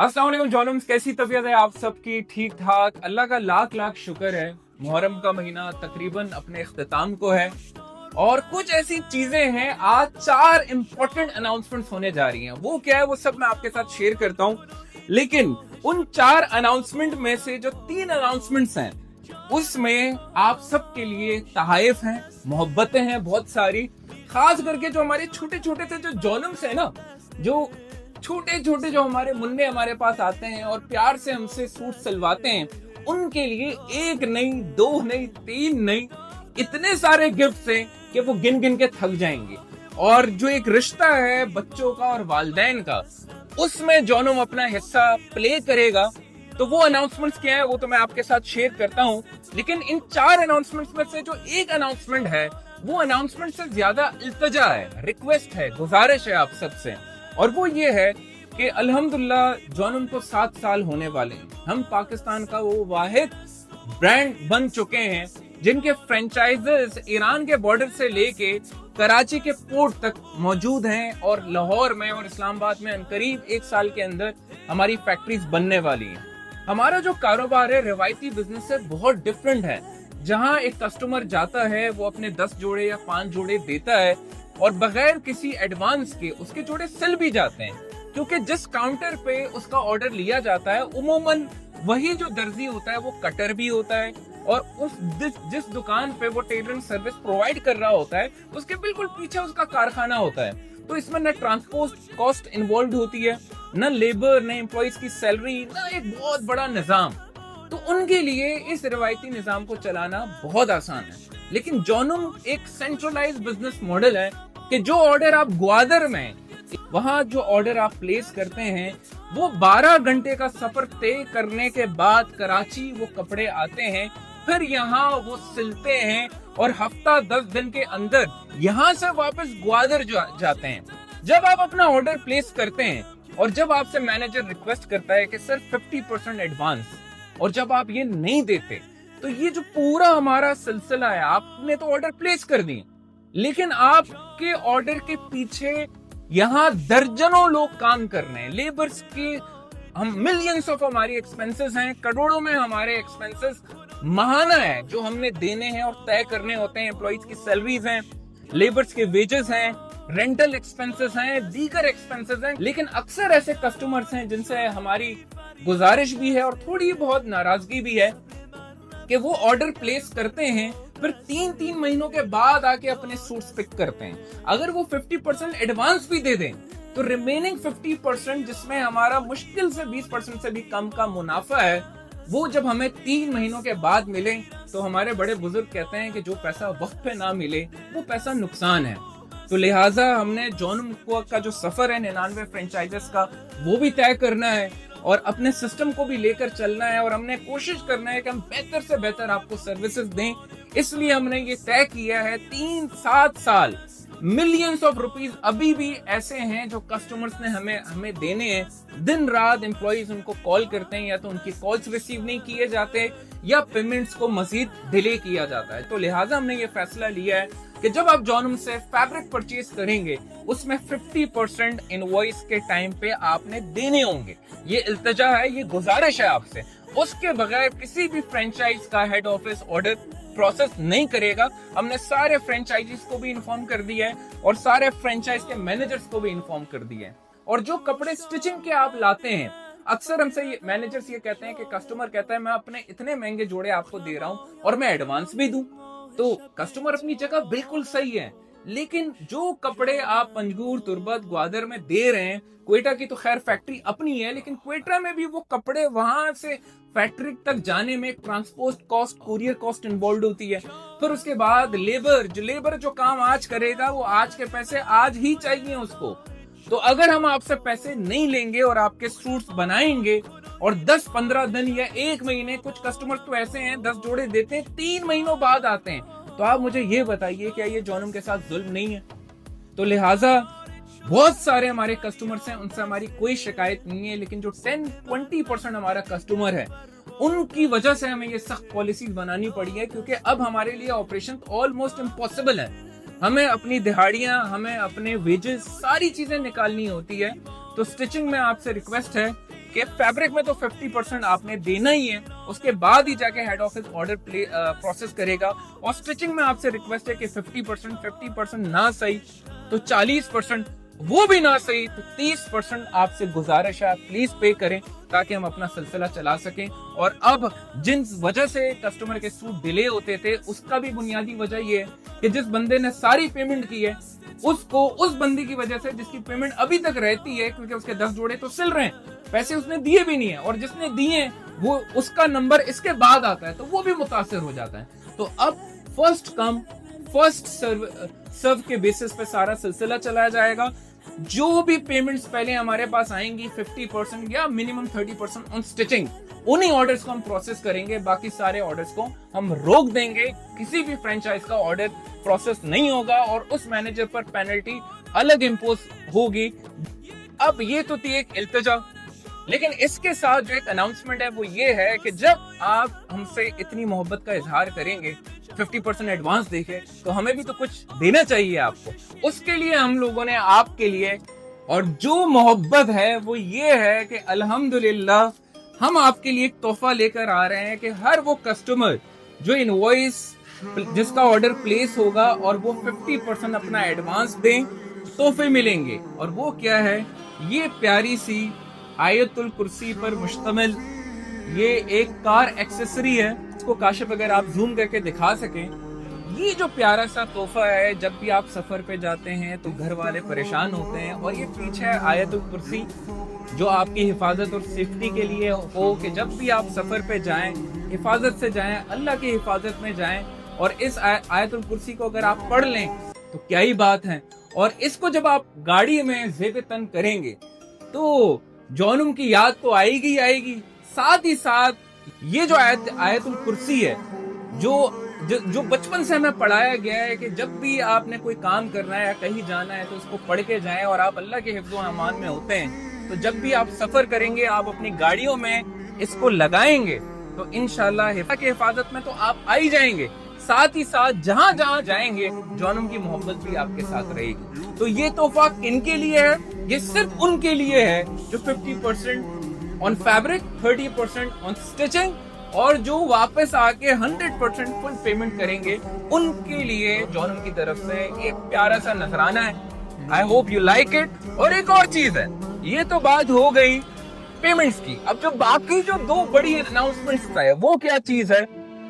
अस्सलाम वालेकुम जॉनम्स, कैसी तबीयत है आप सबकी? ठीक ठाक, अल्लाह का लाख लाख शुक्र है। मुहर्रम का महीना तकरीबन अपने इख्तिताम को है और कुछ ऐसी चीजें हैं, आज 4 इंपॉर्टेंट अनाउंसमेंट्स होने जा रही हैं। वो क्या है वो सब मैं आपके साथ शेयर करता हूँ, लेकिन उन 4 अनाउंसमेंट में से जो 3 अनाउंसमेंट्स हैं उसमें आप सबके लिए तहाइफ हैं, मोहब्बतें हैं बहुत सारी। खास करके जो हमारे छोटे छोटे से जो जॉनम्स हैं ना, जो छोटे छोटे जो हमारे मुन्ने हमारे पास आते हैं और प्यार से हमसे सूट सिलवाते हैं, उनके लिए एक नहीं, 2 नहीं, 3 नहीं, इतने सारे गिफ्ट्स हैं कि वो गिन गिन के थक जाएंगे। और जो एक रिश्ता है बच्चों का और वालिदैन का, उसमें जॉनम अपना हिस्सा प्ले करेगा। तो वो अनाउंसमेंट्स क्या है वो तो मैं आपके साथ शेयर करता हूँ, लेकिन इन 4 अनाउंसमेंट्स में से जो एक अनाउंसमेंट है वो अनाउंसमेंट से ज्यादा इल्तजा है, रिक्वेस्ट है, गुजारिश है आप सबसे। और वो ये है कि अल्हम्दुलिल्लाह जॉनम को 7 साल होने वाले हैं। हम पाकिस्तान का वो वाहिद ब्रांड बन चुके हैं जिनके फ्रेंचाइजेस ईरान के बॉर्डर से लेके कराची के पोर्ट तक मौजूद हैं और लाहौर में और इस्लामाबाद में अनकरीब 1 साल के अंदर हमारी फैक्ट्रीज बनने वाली हैं। हमारा जो कारोबार है रिवायती बिजनेस से बहुत डिफरेंट है, जहां एक कस्टमर जाता है, वो अपने 10 जोड़े या 5 जोड़े देता है और बगैर किसी एडवांस के उसके जोड़े सिल भी जाते हैं, क्योंकि जिस काउंटर पे उसका ऑर्डर लिया जाता है उमूमन वही जो दर्जी होता है वो कटर भी होता है, और उस जिस दुकान पे वो टेलरिंग सर्विस प्रोवाइड कर रहा होता है उसके बिल्कुल पीछे उसका कारखाना होता है। तो इसमें न ट्रांसपोर्ट कॉस्ट इन्वॉल्व होती है, न लेबर, न एम्प्लॉइज की सैलरी, न एक बहुत बड़ा निजाम। तो उनके लिए इस रिवायती निजाम को चलाना बहुत आसान है। लेकिन जॉनम एक सेंट्रलाइज बिजनेस मॉडल है कि जो ऑर्डर आप ग्वादर में, वहां जो ऑर्डर आप प्लेस करते हैं, वो 12 घंटे का सफर तय करने के बाद कराची वो कपड़े आते हैं, फिर यहाँ वो सिलते हैं और हफ्ता 10 दिन के अंदर यहाँ से वापस ग्वादर जाते हैं। जब आप अपना ऑर्डर प्लेस करते हैं और जब आपसे मैनेजर रिक्वेस्ट करता है कि सर 50% एडवांस, और जब आप ये नहीं देते, तो ये जो पूरा हमारा सिलसिला है, आपने तो ऑर्डर प्लेस कर दिए, लेकिन आपके ऑर्डर के पीछे यहाँ दर्जनों लोग काम कर रहे हैं, लेबर्स के हम मिलियंस ऑफ हमारी एक्सपेंसेस हैं, करोड़ों में हमारे एक्सपेंसेस महाना है जो हमने देने हैं और तय करने होते हैं। एम्प्लॉइज की सैलरीज हैं, लेबर्स के वेजेस हैं, रेंटल एक्सपेंसेस हैं, दीगर एक्सपेंसेस हैं। लेकिन अक्सर ऐसे कस्टमर्स हैं जिनसे हमारी गुजारिश भी है और थोड़ी बहुत नाराजगी भी है कि वो ऑर्डर प्लेस करते हैं, फिर 3-3 महीनों के बाद आके अपने सूट्स पिक करते हैं। अगर वो 50% एडवांस भी दे दें तो रिमेनिंग 50%, जिसमें हमारा मुश्किल से 20% से भी कम का मुनाफा है, वो जब हमें 3 महीनों के बाद मिले तो हमारे बड़े बुजुर्ग कहते हैं कि जो पैसा वक्त पे ना मिले वो पैसा नुकसान है। तो लिहाजा हमने जॉनम का जो सफर है 99 फ्रेंचाइजेस का, वो भी तय करना है और अपने सिस्टम को भी लेकर चलना है, और हमने कोशिश करना है कि हम बेहतर से बेहतर आपको सर्विसेज दें। इसलिए हमने ये तय किया है 3-7 साल, मिलियंस ऑफ रुपीस अभी भी ऐसे हैं जो कस्टमर्स ने हमें देने हैं। दिन रात एम्प्लॉइज उनको कॉल करते हैं, या तो उनकी कॉल्स रिसीव नहीं किए जाते या पेमेंट्स को मजीद डिले किया जाता है। तो लिहाजा हमने ये फैसला लिया है कि जब आप जॉनम से फैब्रिक परचेज करेंगे उसमें 50% इनवॉइस के टाइम पे आपने देने होंगे। ये इल्तजा है, ये गुजारिश है आपसे। उसके बगैर किसी भी फ्रेंचाइज का हेड ऑफिस ऑर्डर प्रोसेस नहीं करेगा। हमने सारे फ्रेंचाइजीज को भी इन्फॉर्म कर दिया है और सारे फ्रेंचाइज के मैनेजर्स को भी इन्फॉर्म कर दिया है। और जो कपड़े स्टिचिंग के आप लाते हैं, अक्सर हमसे मैनेजर्स ये कहते हैं कि कस्टमर कहता है मैं अपने इतने महंगे जोड़े आपको दे रहा हूं और मैं एडवांस भी दूं। तो कस्टमर अपनी जगह बिल्कुल सही है, लेकिन जो कपड़े आप पंजगुर, तुर्बत, ग्वादर में दे रहे हैं, क्वेटा की तो खैर फैक्ट्री अपनी है, लेकिन क्वेटा में भी वो कपड़े वहां से फैक्ट्री तक जाने में transport cost, courier cost involve होती है। फिर उसके बाद लेबर जो काम आज करेगा वो आज के पैसे आज ही चाहिए उसको। तो अगर हम आपसे पैसे नहीं लेंगे और आपके सूट्स बनाएंगे और 10-15 दिन या 1 महीने, कुछ कस्टमर्स तो ऐसे हैं 10 जोड़े देते हैं 3 महीनों बाद आते हैं, तो आप मुझे ये बताइए क्या ये जॉनम के साथ जुल्म नहीं है? तो लिहाजा बहुत सारे हमारे कस्टमर्स हैं, उनसे हमारी कोई शिकायत नहीं है, लेकिन जो 10-20% हमारा कस्टमर है उनकी वजह से हमें ये सख्त पॉलिसी बनानी पड़ी है, क्योंकि अब हमारे लिए ऑपरेशन ऑलमोस्ट इम्पॉसिबल है। हमें अपनी दिहाड़ियां, हमें अपने वेजेस, सारी चीजें निकालनी होती है। तो स्टिचिंग में आपसे रिक्वेस्ट है कि फैब्रिक में तो 50% आपने देना ही है, उसके बाद ही जाके हेड ऑफिस ऑर्डर प्रोसेस करेगा। और स्टिचिंग में आपसे रिक्वेस्ट है कि 50% ना सही तो 40%, वो भी ना सही तो 30% आपसे गुजारिश है आप प्लीज पे करें, ताकि हम अपना सिलसिला चला सकें। और अब जिन वजह से कस्टमर के सूट डिले होते थे, उसका भी बुनियादी वजह ये है कि जिस बंदे ने सारी पेमेंट की है, उसको उस बंदी की वजह से जिसकी पेमेंट अभी तक रहती है, क्योंकि उसके 10 जोड़े तो सिल रहे हैं, पैसे उसने दिए भी नहीं है, और जिसने दिए वो उसका नंबर इसके बाद आता है, तो वो भी मुतासिर हो जाता है। तो अब फर्स्ट कम फर्स्ट सर्व के बेसिस पे सारा सिलसिला चलाया जाएगा। जो भी पेमेंट्स पहले हमारे पास आएंगी 50% या मिनिमम 30% ऑन स्टिचिंग, उन्हीं ऑर्डर्स को हम प्रोसेस करेंगे, बाकी सारे ऑर्डर्स को हम रोक देंगे। किसी भी फ्रेंचाइज का ऑर्डर प्रोसेस नहीं होगा और उस मैनेजर पर पेनल्टी अलग इंपोज होगी। अब ये तो थी एक इल्तिजा, लेकिन इसके साथ जो एक अनाउंसमेंट है वो ये है कि जब आप हमसे इतनी मोहब्बत का इजहार करेंगे, 50% एडवांस देके, तो हमें भी तो कुछ देना चाहिए आपको। उसके लिए हम लोगों ने आपके लिए, और जो मोहब्बत है वो ये है कि अल्हम्दुलिल्लाह हम आपके लिए एक तोहफा लेकर आ रहे हैं कि हर वो कस्टमर जो इनवॉइस जिसका ऑर्डर प्लेस होगा और वो 50% अपना एडवांस दें, तोहफे मिलेंगे। और वो क्या है, ये प्यारी सी आयतुल कुर्सी पर मुश्तमिल ये एक कार एक्सेसरी है। इसको काशिफ अगर आप जूम करके दिखा सकें, ये जो प्यारा सा तोहफा है, जब भी आप सफर पे जाते हैं तो घर वाले परेशान होते हैं, और ये पीछे है आयतुल कुर्सी जो आपकी हिफाजत और सेफ्टी के लिए हो कि जब भी आप सफर पे जाएं हिफाजत से जाएं, अल्लाह की हिफाजत में जाएं। और इस आयतुल कुर्सी को अगर आप पढ़ लें तो क्या ही बात है। और इसको जब आप गाड़ी में ज़ेब तन करेंगे तो जौनुम की याद तो आएगी ही आएगी, साथ ही साथ ये जो आयतुल कुर्सी है जो बचपन से हमें पढ़ाया गया है कि जब भी आपने कोई काम करना है या कहीं जाना है तो इसको पढ़ के जाएं, और आप अल्लाह के हिफ्ज़ व अमान में होते हैं। तो जब भी आप सफर करेंगे, आप अपनी गाड़ियों में इसको लगाएंगे तो इंशाल्लाह के हिफाजत में तो आप आ ही जाएंगे। साथ ही साथ जहां जहां जाएंगे जौनुम की मोहब्बत भी आपके साथ रहेगी। तो ये तोहफा किनके लिए है? ये सिर्फ उनके लिए है जो 50% ऑन फैब्रिक, 30% ऑन स्टिचिंग, और जो वापस आके 100% फुल पेमेंट करेंगे, उनके लिए जौनुम की तरफ से एक प्यारा सा नजराना है। I hope you like it. और एक और चीज है, ये तो बात हो गई पेमेंट्स की। अब जो बाकी जो दो बड़ी अनाउंसमेंट्स है वो क्या चीज है?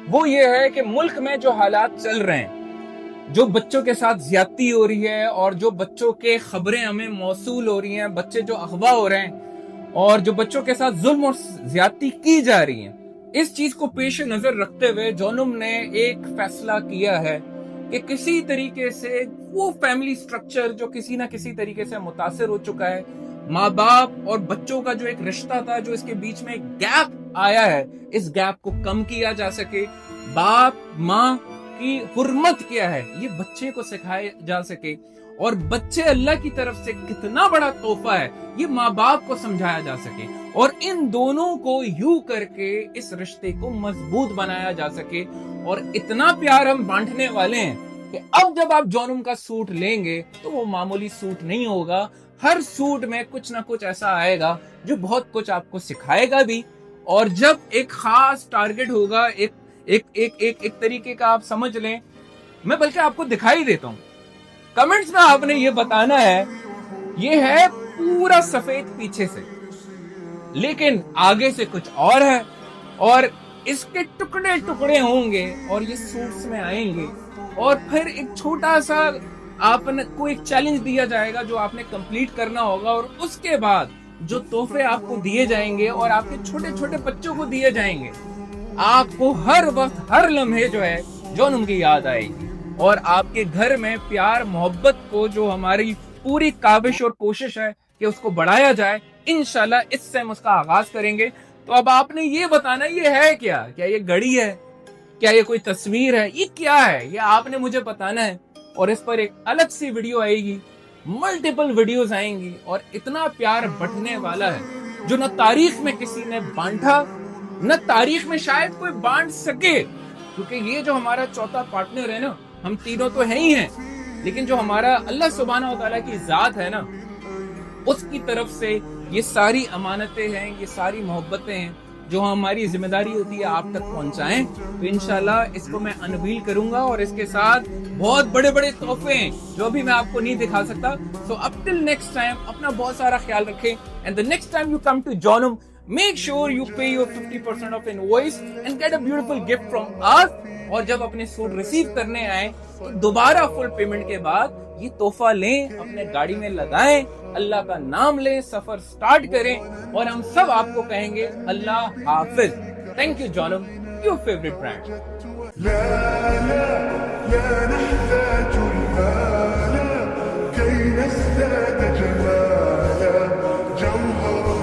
वो ये है कि मुल्क में जो हालात चल रहे हैं, जो बच्चों के साथ ज्यादती हो रही है और जो बच्चों के खबरें हमें मौसूल हो रही हैं, बच्चे जो अगवा हो रहे हैं और जो बच्चों के साथ जुल्म और ज्यादती की जा रही है, इस चीज को पेश नजर रखते हुए जौनुम ने एक फैसला किया है कि किसी तरीके से वो फैमिली स्ट्रक्चर जो किसी ना किसी तरीके से मुतासिर हो चुका है, माँ बाप और बच्चों का जो एक रिश्ता था, जो इसके बीच में एक गैप आया है, इस गैप को कम किया जा सके। बाप माँ की हुर्मत क्या है ये बच्चे को सिखाया जा सके, और बच्चे अल्लाह की तरफ से कितना बड़ा तोहफा है ये माँ बाप को समझाया जा सके, और इन दोनों को यूं करके इस रिश्ते को मजबूत बनाया जा सके। और इतना प्यार हम बांटने वाले हैं कि अब जब आप जौनुम का सूट लेंगे तो वो मामूली सूट नहीं होगा। हर सूट में कुछ ना कुछ ऐसा आएगा जो बहुत कुछ आपको सिखाएगा भी, और जब एक खास टारगेट होगा, एक एक एक एक एक तरीके का आप समझ लें, मैं बल्कि आपको दिखाई देता हूं। कमेंट्स में आपने ये बताना है, ये है पूरा सफेद पीछे से, लेकिन आगे से कुछ और है, और इसके टुकड़े टुकड़े होंगे और ये सूट्स में आएंगे। और फिर एक छोटा सा आपको एक चैलेंज दिया जाएगा जो आपने कंप्लीट करना होगा, और उसके बाद जो तोहफे आपको दिए जाएंगे और आपके छोटे छोटे बच्चों को दिए जाएंगे, आपको हर वक्त हर लम्हे जो है जौनुम की याद आएगी, और आपके घर में प्यार मोहब्बत को, जो हमारी पूरी काबिश और कोशिश है कि उसको बढ़ाया जाए, इंशाल्लाह इससे हम उसका आगाज करेंगे। तो अब आपने ये बताना, ये है क्या? क्या ये घड़ी है? क्या ये कोई तस्वीर है? ये क्या है? ये आपने मुझे बताना है, और इस पर एक अलग सी वीडियो आएगी, मल्टीपल वीडियोस आएंगी, और इतना प्यार बंटने वाला है जो न तारीख में किसी ने बांटा, न तारीख में शायद कोई बांट सके, क्योंकि ये जो हमारा चौथा पार्टनर है ना, हम तीनों तो हैं ही हैं, लेकिन जो हमारा अल्लाह सुब्हानहू व तआला की जात है ना, उसकी तरफ से یہ ساری امانتیں ہیں, یہ ساری محبتیں ہیں جو ہماری ذمہ داری ہوتی ہے آپ تک پہنچائیں. تو انشاءاللہ اس کو میں انویل کروں گا, اور اس کے ساتھ بہت بڑے بڑے تحفے ہیں جو ابھی میں آپ کو نہیں دکھا سکتا. سو اب ٹل نیکسٹ ٹائم اپنا بہت سارا خیال رکھیں, and the next time you come to Jonum, make sure you pay your 50% of invoice and get a beautiful gift from us. اور جب اپنے سوٹ ریسیو کرنے آئیں تو دوبارہ فل پیمنٹ کے بعد یہ تحفہ لیں, اپنے گاڑی میں لگائیں, اللہ کا نام لیں, سفر سٹارٹ کریں, اور ہم سب آپ کو کہیں گے اللہ حافظ. تھینک یو جونم, یور فیوریٹ برانڈ. لا لا لا نحتاج المال كي نزداد جمالا, جوهر